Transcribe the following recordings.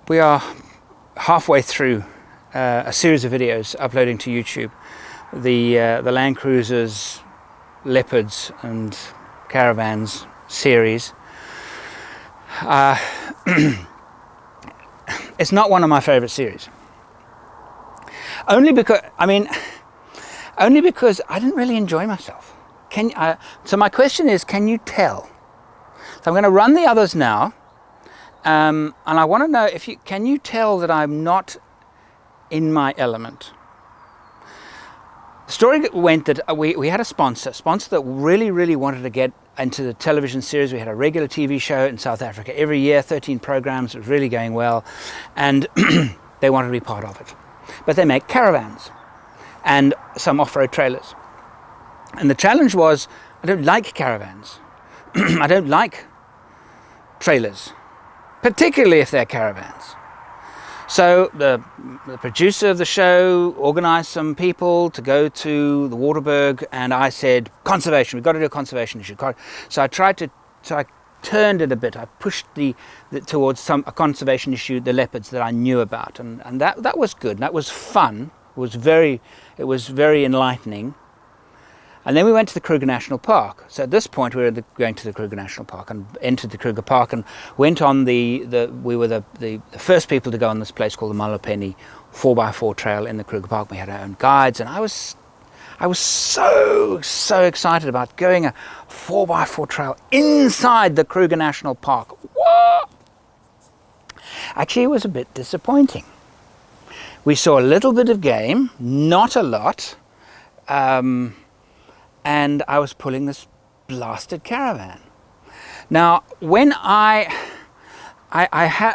We are halfway through a series of videos uploading to YouTube. The Land Cruisers, Leopards and Caravans series. It's not one of my favorite series. Only because I didn't really enjoy myself. So my question is, can you tell? So I'm going to run the others now, and I want to know if can you tell that I'm not in my element? The story went that we had a sponsor that really wanted to get into the television series. We had a regular TV show in South Africa every year, 13 programs. It was really going well, and they wanted to be part of it. But they make caravans and some off-road trailers. And the challenge was, I don't like caravans. I don't like trailers, particularly if they're caravans. So the producer of the show organized some people to go to the Waterberg, and I said, conservation, we've got to do a conservation issue. So I turned it a bit. I pushed towards a conservation issue, the leopards that I knew about, and that was good. That was fun. It was very enlightening. And then we went to the Kruger National Park. So at this point, we were going to the Kruger National Park and entered the Kruger Park and went on we were the first people to go on this place called the Malopeni 4x4 trail in the Kruger Park. We had our own guides, and I was so excited about going a 4x4 trail inside the Kruger National Park. What? Actually, it was a bit disappointing. We saw a little bit of game, not a lot. And I was pulling this blasted caravan. Now, when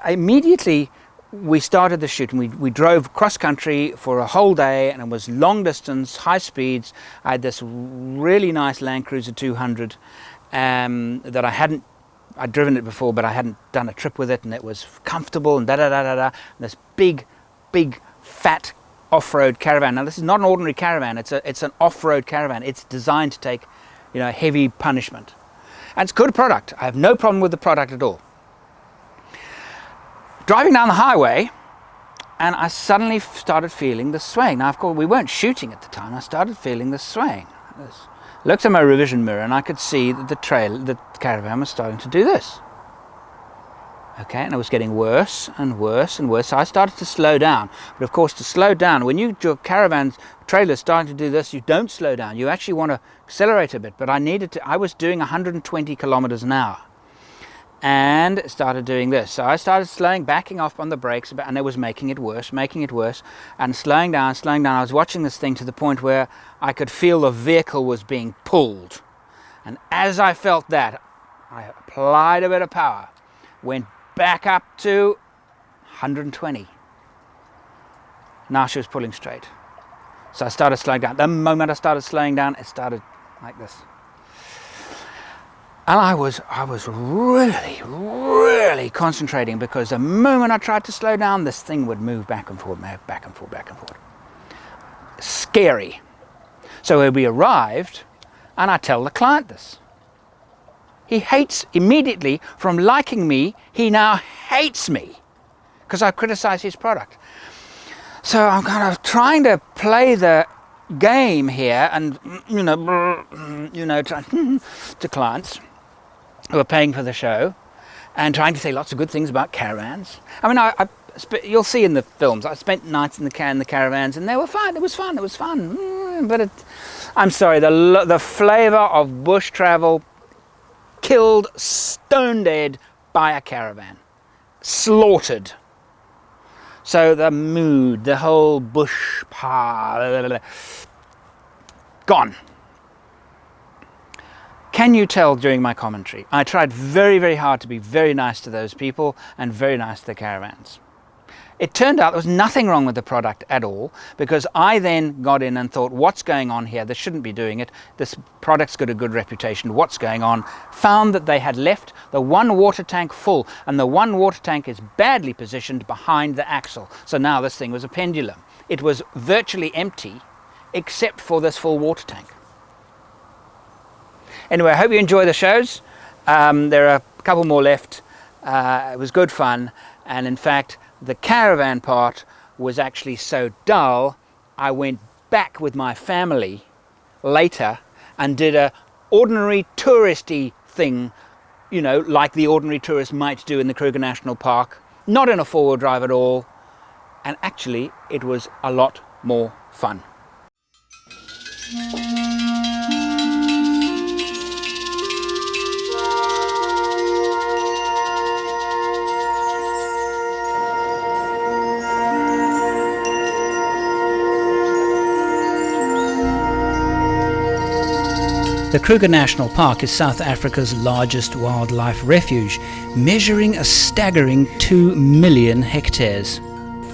immediately we started the shoot, and we drove cross country for a whole day, and it was long distance, high speeds. I had this really nice Land Cruiser 200 that I'd driven it before, but I hadn't done a trip with it, and it was comfortable and da-da-da-da-da. This big, fat off-road caravan. Now this is not an ordinary caravan, it's an off-road caravan. It's designed to take, heavy punishment. And it's a good product. I have no problem with the product at all. Driving down the highway, and I suddenly started feeling the swaying. Now of course we weren't shooting at the time. I started feeling the swaying. I looked at my revision mirror and I could see that the caravan was starting to do this. Okay, and it was getting worse and worse and worse. So I started to slow down. But of course, to slow down, when your caravan trailer is starting to do this, you don't slow down. You actually want to accelerate a bit. But I was doing 120 kilometers an hour and started doing this. So I started backing off on the brakes, and it was making it worse, and slowing down. I was watching this thing to the point where I could feel the vehicle was being pulled. And as I felt that, I applied a bit of power, went back up to 120. Now she was pulling straight. So I started slowing down. The moment I started slowing down, it started like this. And I was really concentrating, because the moment I tried to slow down, this thing would move back and forth. Scary. So we arrived, and I tell the client this. He hates immediately, from liking me, he now hates me because I criticize his product. So I'm kind of trying to play the game here, and to clients who are paying for the show, and trying to say lots of good things about caravans. I mean, you'll see in the films, I spent nights in the caravans, and they were fun. It was fun. But I'm sorry, the flavor of bush travel, killed, stone dead by a caravan, slaughtered. So the mood, the whole bush gone. Can you tell during my commentary? I tried very hard to be very nice to those people and very nice to the caravans. It turned out there was nothing wrong with the product at all, because I then got in and thought, what's going on here? They shouldn't be doing it. This product's got a good reputation. What's going on? Found that they had left the one water tank full, and the one water tank is badly positioned behind the axle. So now this thing was a pendulum. It was virtually empty except for this full water tank. Anyway, I hope you enjoy the shows. There are a couple more left. It was good fun, and in fact, The caravan part was actually so dull, I went back with my family later and did a ordinary touristy thing, you know, like the ordinary tourist might do in the Kruger National Park, not in a four-wheel drive at all, and actually it was a lot more fun. The Kruger National Park is South Africa's largest wildlife refuge, measuring a staggering 2 million hectares.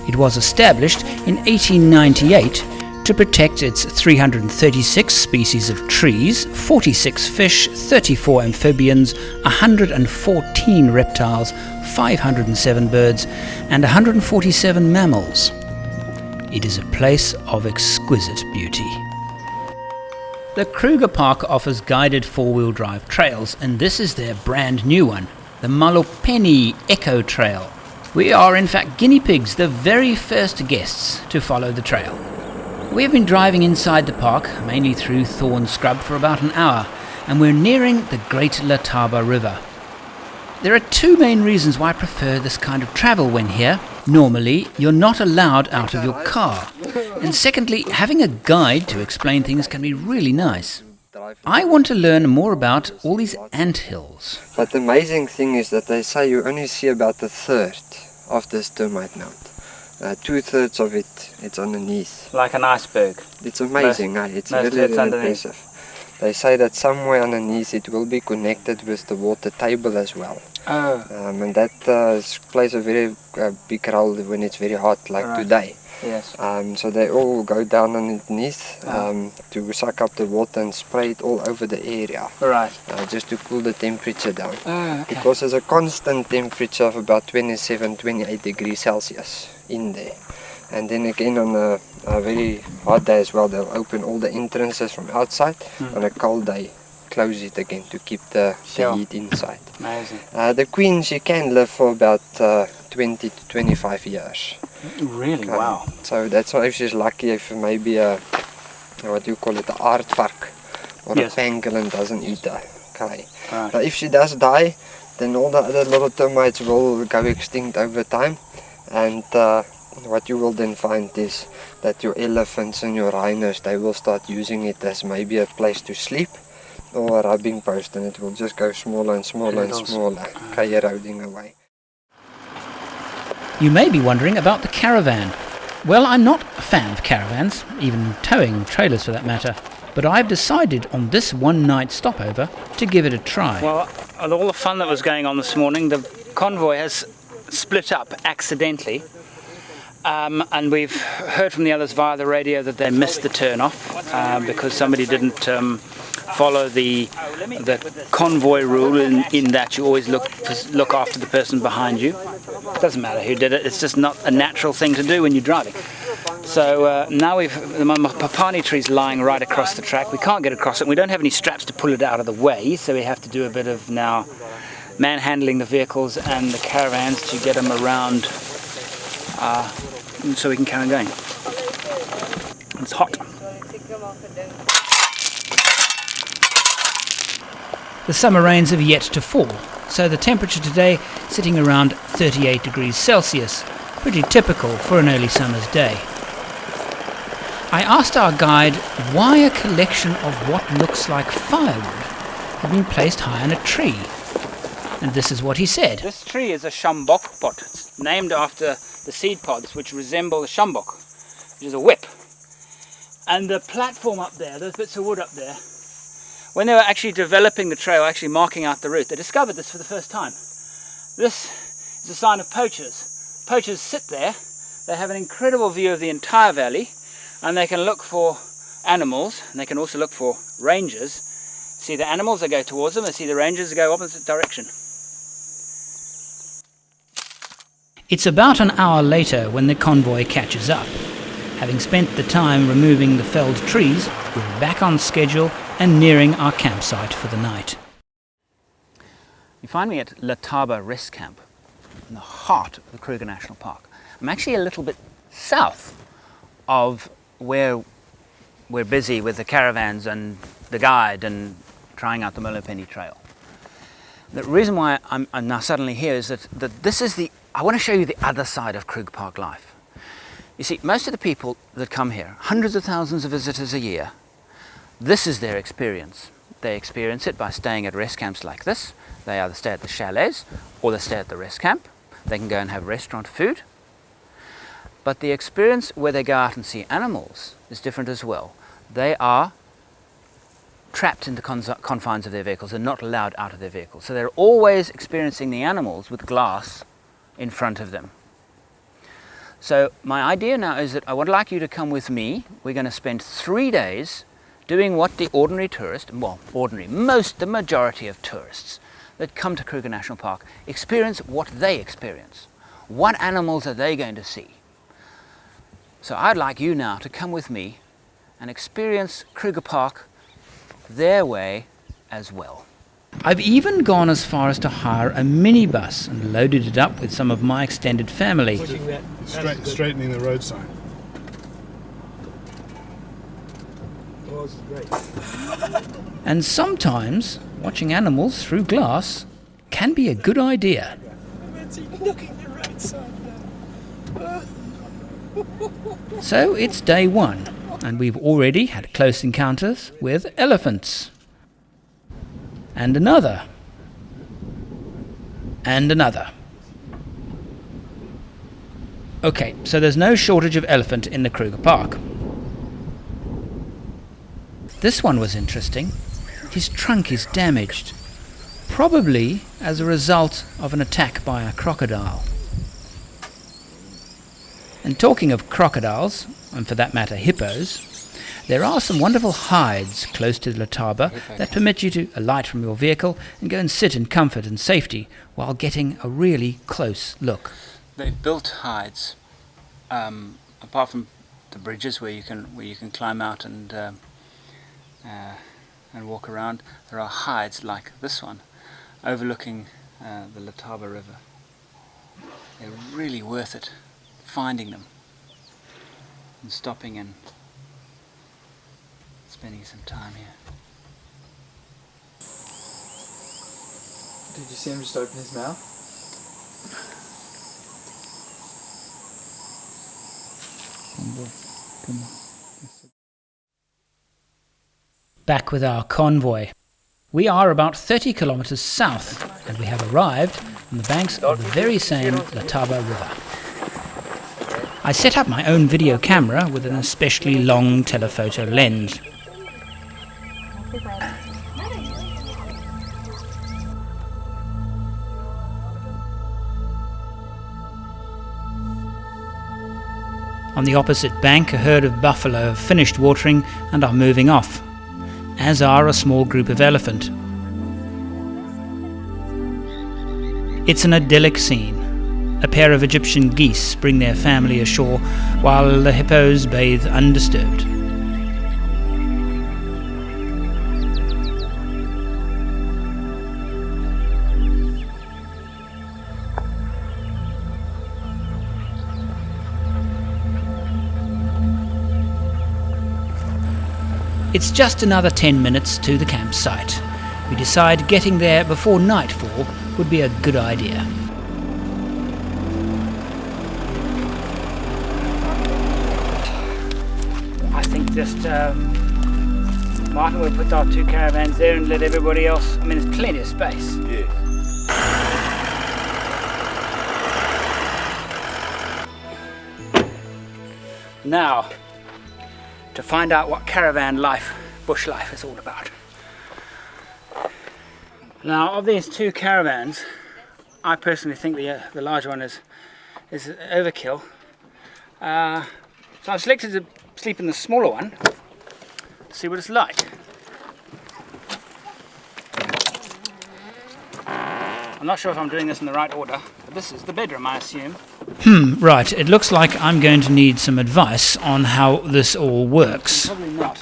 It was established in 1898 to protect its 336 species of trees, 46 fish, 34 amphibians, 114 reptiles, 507 birds, and 147 mammals. It is a place of exquisite beauty. The Kruger Park offers guided four-wheel drive trails, and this is their brand new one, the Malopeni Eco Trail. We are in fact guinea pigs, the very first guests to follow the trail. We have been driving inside the park, mainly through thorn scrub, for about an hour, and we're nearing the Great Letaba River. There are two main reasons why I prefer this kind of travel when here. Normally, you're not allowed out of your car. And secondly, having a guide to explain things can be really nice. I want to learn more about all these anthills. But the amazing thing is that they say you only see about a third of this termite mound. 2/3 of it's underneath. Like an iceberg. It's amazing, it's really impressive. They say that somewhere underneath it will be connected with the water table as well. Oh. And that plays a very big role when it's very hot, like today. Yes. So they all go down underneath to suck up the water and spray it all over the area. Right. Just to cool the temperature down. Oh, okay. Because there's a constant temperature of about 27-28 degrees Celsius in there. And then again on a very hot day as well, they'll open all the entrances from outside. On a cold day, close it again to keep the heat inside. Amazing. The queen, she can live for about 20 to 25 years. Really? Wow. So that's why if she's lucky, if maybe what you call it, an aardvark or a pangolin doesn't eat her. Okay. Right. But if she does die, then all the other little termites will go extinct over time. And what you will then find is that your elephants and your rhinos, they will start using it as maybe a place to sleep or a rubbing post, and it will just go smaller and smaller and smaller, eroding away. You may be wondering about the caravan. Well, I'm not a fan of caravans, even towing trailers for that matter, but I've decided on this one-night stopover to give it a try. Well, with all the fun that was going on this morning, the convoy has split up accidentally. And we've heard from the others via the radio that they missed the turn-off because somebody didn't follow the convoy rule in that you always look after the person behind you. It doesn't matter who did it, it's just not a natural thing to do when you're driving. So now the papani tree's lying right across the track. We can't get across it, we don't have any straps to pull it out of the way, so we have to do a bit of now manhandling the vehicles and the caravans to get them around so we can carry on going. It's hot. The summer rains have yet to fall, so the temperature today sitting around 38 degrees Celsius, pretty typical for an early summer's day. I asked our guide why a collection of what looks like firewood had been placed high on a tree. And this is what he said. This tree is a sjambok pot. It's named after the seed pods which resemble a sjambok, which is a whip. And the platform up there, those bits of wood up there, when they were actually developing the trail, actually marking out the route, they discovered this for the first time. This is a sign of poachers. Poachers sit there, they have an incredible view of the entire valley, and they can look for animals, and they can also look for rangers. See the animals, they go towards them, and see the rangers, they go opposite direction. It's about an hour later when the convoy catches up. Having spent the time removing the felled trees, we're back on schedule and nearing our campsite for the night. You find me at Letaba Rest Camp, in the heart of the Kruger National Park. I'm actually a little bit south of where we're busy with the caravans and the guide and trying out the Molopenny Trail. The reason why I'm now suddenly here is that this is I want to show you the other side of Kruger Park life. You see, most of the people that come here, hundreds of thousands of visitors a year, this is their experience. They experience it by staying at rest camps like this. They either stay at the chalets or they stay at the rest camp. They can go and have restaurant food. But the experience where they go out and see animals is different as well. They are trapped in the confines of their vehicles and not allowed out of their vehicles. So they're always experiencing the animals with glass in front of them. So my idea now is that I would like you to come with me. We're going to spend 3 days doing what the ordinary tourist, the majority of tourists that come to Kruger National Park experience what they experience. What animals are they going to see? So I'd like you now to come with me and experience Kruger Park their way as well. I've even gone as far as to hire a minibus and loaded it up with some of my extended family. Straightening the road sign. And sometimes watching animals through glass can be a good idea. So it's day one, and we've already had close encounters with elephants. And another. And another. Okay, so there's no shortage of elephant in the Kruger Park. This one was interesting. His trunk is damaged, probably as a result of an attack by a crocodile. And talking of crocodiles, and for that matter hippos, there are some wonderful hides close to the Leopard that permit you to alight from your vehicle and go and sit in comfort and safety while getting a really close look. They've built hides, apart from the bridges where you can climb out and walk around. There are hides like this one, overlooking the Leopard River. They're really worth it, finding them and stopping and spending some time here. Did you see him just open his mouth? Come on. Back with our convoy. We are about 30 kilometers south, and we have arrived on the banks of the very same Leopard River. I set up my own video camera with an especially long telephoto lens. On the opposite bank, a herd of buffalo have finished watering and are moving off, as are a small group of elephant. It's an idyllic scene. A pair of Egyptian geese bring their family ashore while the hippos bathe undisturbed. It's just another 10 minutes to the campsite. We decide getting there before nightfall would be a good idea. I think just Martin will put our 2 caravans there and let everybody else, there's plenty of space. Yeah. Now, to find out what caravan life, bush life is all about. Now, of these 2 caravans, I personally think the larger one is overkill. So I've selected to sleep in the smaller one to see what it's like. I'm not sure if I'm doing this in the right order, but this is the bedroom, I assume. Right, it looks like I'm going to need some advice on how this all works. Probably not.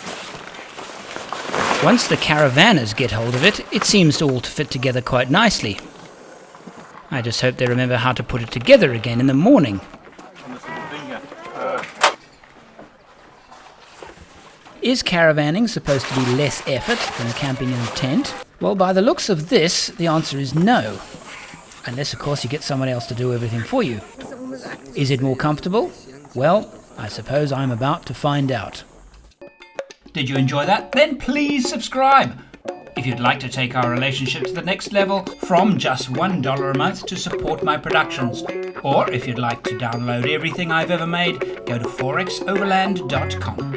Once the caravanners get hold of it, it seems all to fit together quite nicely. I just hope they remember how to put it together again in the morning. Is caravanning supposed to be less effort than camping in a tent? Well, by the looks of this, the answer is no. Unless, of course, you get someone else to do everything for you. Is it more comfortable? Well, I suppose I'm about to find out. Did you enjoy that? Then please subscribe. If you'd like to take our relationship to the next level from just $1 a month to support my productions, or if you'd like to download everything I've ever made, go to forexoverland.com.